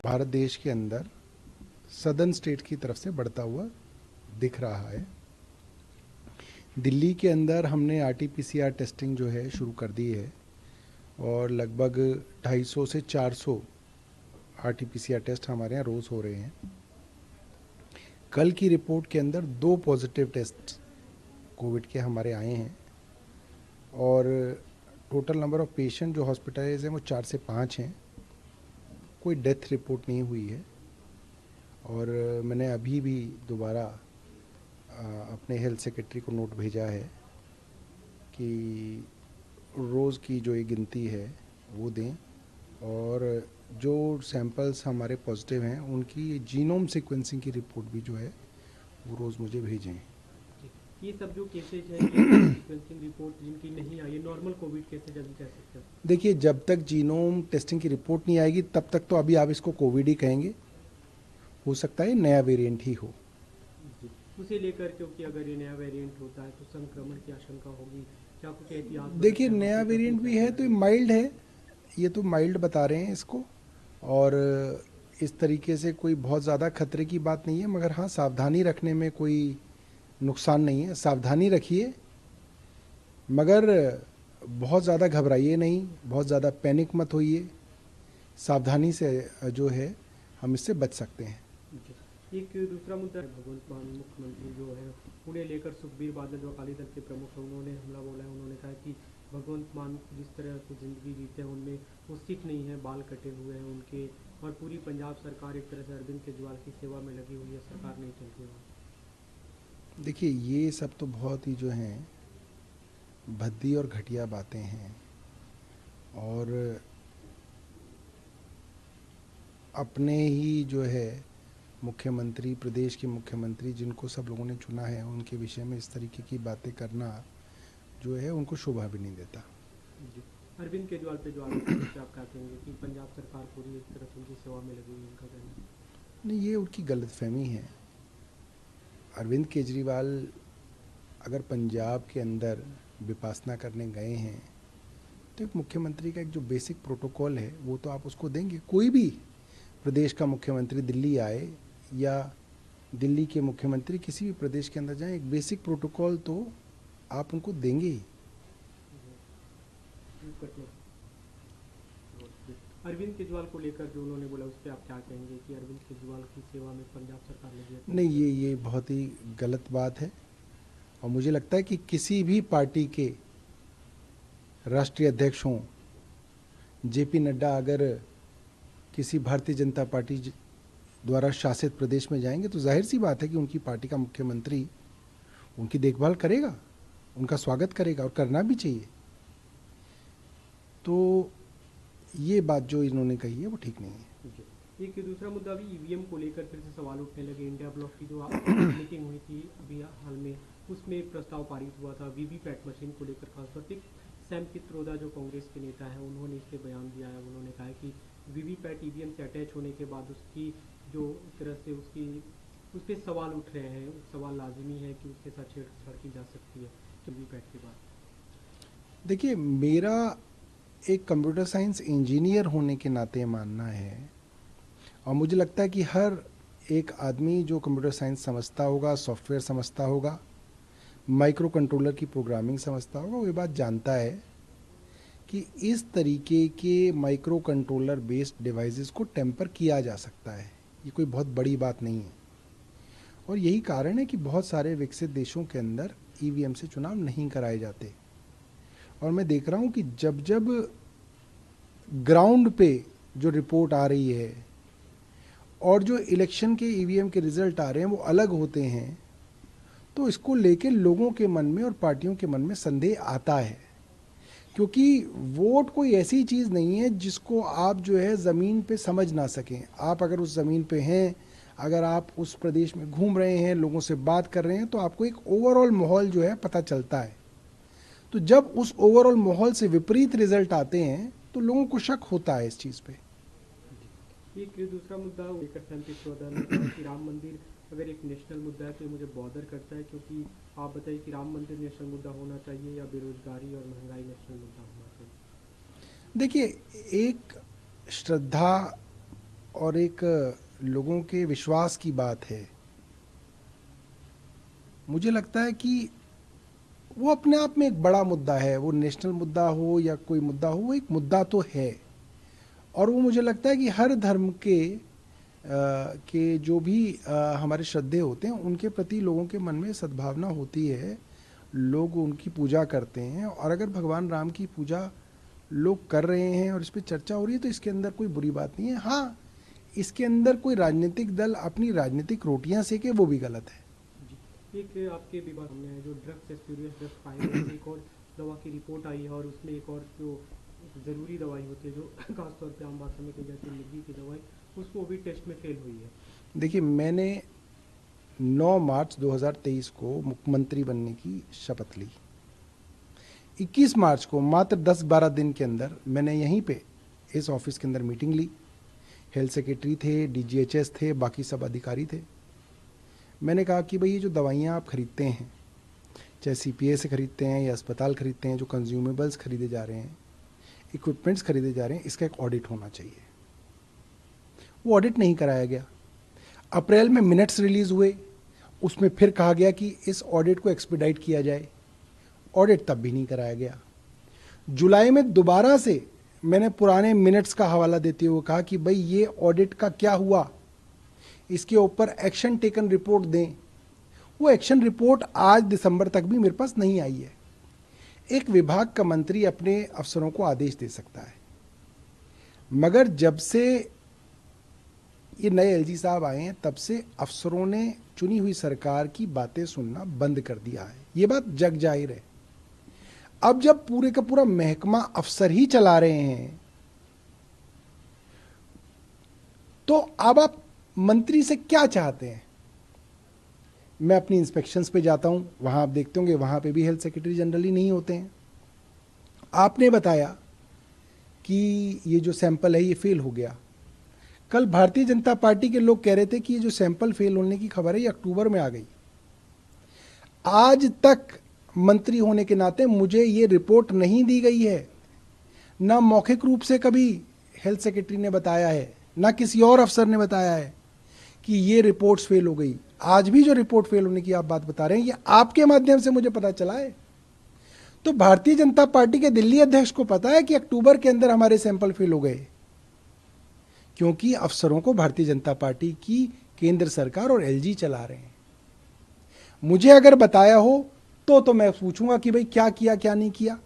भारत देश के अंदर सदर्न स्टेट की तरफ से बढ़ता हुआ दिख रहा है। दिल्ली के अंदर हमने RT-PCR टेस्टिंग जो है शुरू कर दी है और लगभग 250 से 400 RT-PCR टेस्ट हमारे यहाँ रोज़ हो रहे हैं। कल की रिपोर्ट के अंदर 2 पॉजिटिव टेस्ट कोविड के हमारे आए हैं और टोटल नंबर ऑफ़ पेशेंट जो हॉस्पिटलाइज हैं वो 4 से 5 हैं। कोई डेथ रिपोर्ट नहीं हुई है और मैंने अभी भी दोबारा अपने हेल्थ सेक्रेटरी को नोट भेजा है कि रोज़ की जो ये गिनती है वो दें और जो सैंपल्स हमारे पॉजिटिव हैं उनकी जीनोम सीक्वेंसिंग की रिपोर्ट भी जो है वो रोज़ मुझे भेजें। ये सब जो केसेज है सीक्वेंसिंग रिपोर्ट जिनकी नहीं आई है, नॉर्मल कोविड केसेज अभी कह सकते हो? देखिए, जब तक जीनोम टेस्टिंग की रिपोर्ट नहीं आएगी तब तक तो अभी आप इसको कोविड ही कहेंगे। हो सकता है नया वेरिएंट ही हो। जी, उसे लेकर क्योंकि अगर ये नया वेरिएंट होता है तो संक्रमण की आशंका होगी, क्या कुछ एहतियात? देखिए, नया वेरिएंट भी है तो ये माइल्ड है, ये तो माइल्ड बता रहे हैं इसको और इस तरीके से कोई बहुत ज़्यादा खतरे की बात नहीं है, मगर हाँ सावधानी रखने में कोई नुकसान नहीं है। सावधानी रखिए मगर बहुत ज़्यादा घबराइए नहीं, बहुत ज़्यादा पैनिक मत होइए। सावधानी से जो है हम इससे बच सकते हैं। एक दूसरा मुद्दा भगवंत मान मुख्यमंत्री जो है उन्हें लेकर सुखबीर बादल जो अकाली दल के प्रमुख हैं उन्होंने हमला बोला है। उन्होंने कहा कि भगवंत मान जिस तरह की ज़िंदगी जीते हैं उनमें वो सिख नहीं है, बाल कटे हुए हैं उनके, और पूरी पंजाब सरकार एक तरह से अरविंद केजरीवाल की सेवा में लगी हुई है, सरकार नहीं चल रही है। देखिए, ये सब तो बहुत ही जो हैं भद्दी और घटिया बातें हैं और अपने ही जो है मुख्यमंत्री, प्रदेश के मुख्यमंत्री जिनको सब लोगों ने चुना है, उनके विषय में इस तरीके की बातें करना जो है उनको शोभा भी नहीं देता। जी, अरविंद केजरीवाल पे जो आरोप है उससे आप क्या कहेंगे कि पंजाब सरकार पूरी एक तरह से उनकी सेवा में लगी हुई है, उनका कहना? नहीं, ये उनकी गलतफहमी है। अरविंद केजरीवाल अगर पंजाब के अंदर विपासना करने गए हैं तो एक मुख्यमंत्री का एक जो बेसिक प्रोटोकॉल है वो तो आप उसको देंगे। कोई भी प्रदेश का मुख्यमंत्री दिल्ली आए या दिल्ली के मुख्यमंत्री किसी भी प्रदेश के अंदर जाएं, एक बेसिक प्रोटोकॉल तो आप उनको देंगे ही। अरविंद केजरीवाल को लेकर जो उन्होंने बोला उस पर आप क्या कहेंगे कि अरविंद केजरीवाल की सेवा में पंजाब सरकार लगी है? नहीं, ये बहुत ही गलत बात है और मुझे लगता है कि किसी भी पार्टी के राष्ट्रीय अध्यक्ष हों, JP नड्डा अगर किसी भारतीय जनता पार्टी द्वारा शासित प्रदेश में जाएंगे तो जाहिर सी बात है कि उनकी पार्टी का मुख्यमंत्री उनकी देखभाल करेगा, उनका स्वागत करेगा और करना भी चाहिए। तो ये बात जो इन्होंने कही है वो ठीक नहीं है। एक दूसरा मुद्दा भी ईवीएम को लेकर फिर से सवाल उठने लगे। इंडिया ब्लॉक की जो मीटिंग हुई थी अभी हाल में, उसमें एक प्रस्ताव पारित हुआ था वीवीपैट मशीन को लेकर। खासतौर पर सैम पित्रोदा जो कांग्रेस के नेता हैं उन्होंने इस पर बयान दिया है। उन्होंने कहा कि वीवीपैट ईवीएम से अटैच होने के बाद उसकी जो तरह से उस पर सवाल उठ रहे हैं, सवाल लाजमी है कि उसके साथ छेड़छाड़ की जा सकती है वीवीपैट के बाद। देखिए, मेरा एक कंप्यूटर साइंस इंजीनियर होने के नाते मानना है और मुझे लगता है कि हर एक आदमी जो कंप्यूटर साइंस समझता होगा, सॉफ्टवेयर समझता होगा, माइक्रो कंट्रोलर की प्रोग्रामिंग समझता होगा, वो ये बात जानता है कि इस तरीके के माइक्रो कंट्रोलर बेस्ड डिवाइसेस को टेम्पर किया जा सकता है। ये कोई बहुत बड़ी बात नहीं है और यही कारण है कि बहुत सारे विकसित देशों के अंदर EVM से चुनाव नहीं कराए जाते। और मैं देख रहा हूँ कि जब जब ग्राउंड पे जो रिपोर्ट आ रही है और जो इलेक्शन के EVM के रिजल्ट आ रहे हैं वो अलग होते हैं, तो इसको लेके लोगों के मन में और पार्टियों के मन में संदेह आता है, क्योंकि वोट कोई ऐसी चीज़ नहीं है जिसको आप जो है ज़मीन पे समझ ना सकें। आप अगर उस ज़मीन पे हैं, अगर आप उस प्रदेश में घूम रहे हैं, लोगों से बात कर रहे हैं, तो आपको एक ओवरऑल माहौल जो है पता चलता है। तो जब उस ओवरऑल माहौल से विपरीत रिजल्ट आते हैं तो लोगों को शक होता है इस चीज़ पे। एक दूसरा मुद्दा लेकर सैम पित्रोदा ने कहा कि राम मंदिर अगर एक नेशनल मुद्दा है तो ये मुझे बॉदर करता है, क्योंकि आप बताइए कि राम मंदिर नेशनल मुद्दा होना चाहिए या बेरोजगारी और महंगाई नेशनल मुद्दा होना चाहिए? देखिए, एक श्रद्धा और एक लोगों के विश्वास की बात है। मुझे लगता है कि वो अपने आप में एक बड़ा मुद्दा है, वो नेशनल मुद्दा हो या कोई मुद्दा हो, वो एक मुद्दा तो है। और वो मुझे लगता है कि हर धर्म के जो भी हमारे श्रद्धेय होते हैं उनके प्रति लोगों के मन में सद्भावना होती है, लोग उनकी पूजा करते हैं। और अगर भगवान राम की पूजा लोग कर रहे हैं और इस पर चर्चा हो रही है तो इसके अंदर कोई बुरी बात नहीं है। हाँ, इसके अंदर कोई राजनीतिक दल अपनी राजनीतिक रोटियां सेके, वो भी गलत है। जी, एक आपके विभाग सामने है जो ड्रग्स स्पूरियस ड्रग्स पाए गए, एक और दवा की रिपोर्ट आई है और उसमें एक और जो ज़रूरी दवाई होती है जो खासतौर पे आम भाषा में कही जाती है मिर्गी की दवाई, उसको भी टेस्ट में फेल हुई है। देखिए, मैंने 9 मार्च 2023 को मुख्यमंत्री बनने की शपथ ली। 21 मार्च को मात्र 10-12 दिन के अंदर मैंने यहीं पे इस ऑफिस के अंदर मीटिंग ली। हेल्थ सेक्रेटरी थे, डीजीएचएस थे, बाकी सब अधिकारी थे। मैंने कहा कि भाई ये जो दवाइयाँ आप खरीदते हैं, चाहे सीपीए से खरीदते हैं या अस्पताल खरीदते हैं, जो कंज्यूमेबल्स खरीदे जा रहे हैं, इक्विपमेंट्स खरीदे जा रहे हैं, इसका एक ऑडिट होना चाहिए। वो ऑडिट नहीं कराया गया। अप्रैल में मिनट्स रिलीज हुए, उसमें फिर कहा गया कि इस ऑडिट को एक्सपीडाइट किया जाए, ऑडिट तब भी नहीं कराया गया। जुलाई में दोबारा से मैंने पुराने मिनट्स का हवाला देते हुए कहा कि भाई ये ऑडिट का क्या हुआ, इसके ऊपर एक्शन टेकन रिपोर्ट दें। वो एक्शन रिपोर्ट आज दिसंबर तक भी मेरे पास नहीं आई है। एक विभाग का मंत्री अपने अफसरों को आदेश दे सकता है, मगर जब से ये नए एलजी साहब आए हैं तब से अफसरों ने चुनी हुई सरकार की बातें सुनना बंद कर दिया है। ये बात जग जाहिर है। अब जब पूरे का पूरा महकमा अफसर ही चला रहे हैं तो अब आप मंत्री से क्या चाहते हैं? मैं अपनी इंस्पेक्शंस पे जाता हूं, वहां आप देखते होंगे वहां पे भी हेल्थ सेक्रेटरी जनरली नहीं होते हैं। आपने बताया कि ये जो सैंपल है ये फेल हो गया। कल भारतीय जनता पार्टी के लोग कह रहे थे कि ये जो सैंपल फेल होने की खबर है ये अक्टूबर में आ गई। आज तक मंत्री होने के नाते मुझे ये रिपोर्ट नहीं दी गई है। ना मौखिक रूप से कभी हेल्थ सेक्रेटरी ने बताया है, ना किसी और अफसर ने बताया है कि ये रिपोर्ट्स फेल हो गई। आज भी जो रिपोर्ट फेल होने की आप बात बता रहे हैं ये आपके माध्यम से मुझे पता चला है। तो भारतीय जनता पार्टी के दिल्ली अध्यक्ष को पता है कि अक्टूबर के अंदर हमारे सैंपल फेल हो गए, क्योंकि अफसरों को भारतीय जनता पार्टी की केंद्र सरकार और एलजी चला रहे हैं। मुझे अगर बताया हो तो मैं पूछूंगा कि भाई क्या किया क्या नहीं किया।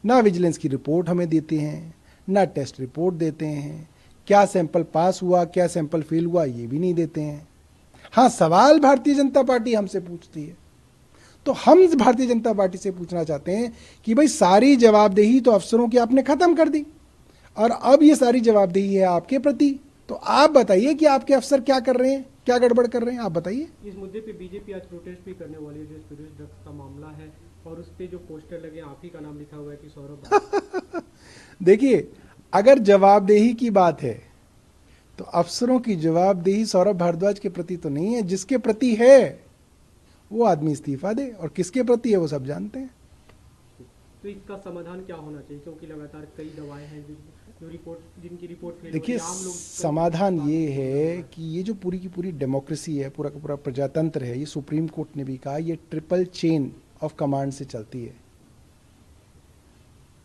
ना विजिलेंस की रिपोर्ट हमें देते हैं, ना टेस्ट रिपोर्ट देते हैं, क्या सैंपल पास हुआ क्या सैंपल फेल हुआ ये भी नहीं देते हैं। हाँ, सवाल भारतीय जनता पार्टी हमसे पूछती है, तो हम भारतीय जनता पार्टी से पूछना चाहते हैं कि भाई सारी जवाबदेही तो अफसरों की आपने खत्म कर दी और अब ये सारी जवाबदेही है आपके प्रति। तो आप बताइए कि आपके अफसर क्या कर रहे हैं, क्या गड़बड़ कर रहे हैं, आप बताइए। इस मुद्दे पे बीजेपी आज प्रोटेस्ट भी करने वाली है, जो स्पूरियस ड्रग्स का मामला है और उस पे जो पोस्टर लगे आप ही का नाम लिखा हुआ है कि सौरभ। देखिए, अगर जवाबदेही की बात है तो अफसरों की जवाबदेही सौरभ भारद्वाज के प्रति तो नहीं है। जिसके प्रति है वो आदमी इस्तीफा दे, और किसके प्रति है वो सब जानते हैं। तो इसका समाधान क्या होना चाहिए, क्योंकि लगातार कई दवाएं हैं जिनकी रिपोर्ट फेल हो रही देखिए, है, आम लोग समाधान ये है कि ये जो पूरी की पूरी डेमोक्रेसी है, पूरा का पूरा प्रजातंत्र है, ये सुप्रीम कोर्ट ने भी कहा ये ट्रिपल चेन ऑफ कमांड से चलती है।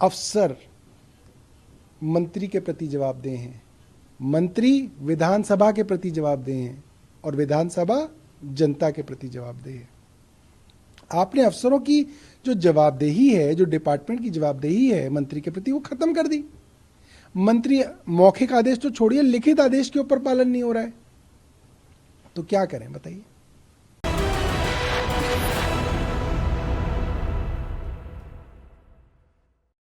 अफसर मंत्री के प्रति जवाबदेह हैं, मंत्री विधानसभा के प्रति जवाबदेह हैं, और विधानसभा जनता के प्रति जवाबदेह है। आपने अफसरों की जो जवाबदेही है, जो डिपार्टमेंट की जवाबदेही है मंत्री के प्रति, वो खत्म कर दी। मंत्री मौखिक आदेश तो छोड़िए, लिखित आदेश के ऊपर पालन नहीं हो रहा है, तो क्या करें बताइए।